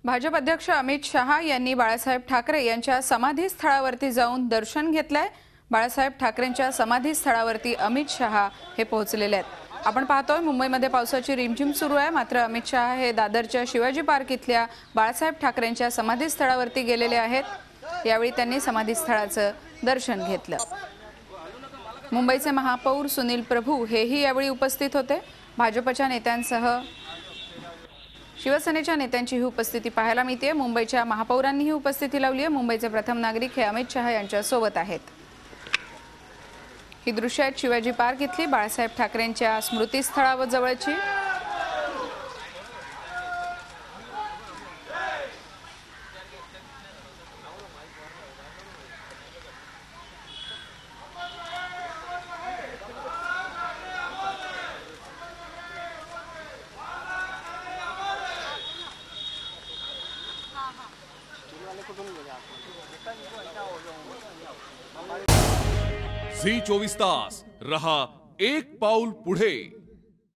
भाजप अध्यक्ष अमित शहा यांनी बाळासाहेब ठाकरे यांच्या समाधीस्थळावरती जाऊन दर्शन घेतलंय। बाळासाहेब ठाकरेंच्या समाधीस्थळावरती अमित शहा हे पोहोचलेले आहेत। आपण पाहतोय मुंबईमध्ये पावसाची रिमझिम सुरू आहे, मात्र अमित शहा हे दादरच्या शिवाजी पार्क इथल्या बाळासाहेब ठाकरेंच्या समाधीस्थळावरती गेलेले आहेत। यावेळी त्यांनी समाधीस्थळाचं दर्शन घेतलं। मुंबईचे महापौर सुनील प्रभू हेही यावेळी उपस्थित होते। भाजपच्या नेत्यांसह शिवसेनेच्या नेत्यांची ही उपस्थिती पाहायला मिळते। मुंबईच्या महापौरांनी ही उपस्थिती लावली आहे। मुंबईचे प्रथम नागरिक हे अमित शहा यांच्या सोबत आहेत। ही दृश्य आहेत शिवाजी पार्क इथली बाळासाहेब ठाकरेंच्या स्मृतीस्थळावर जवळची। झी 24 तास रहा एक पाऊल पुढे।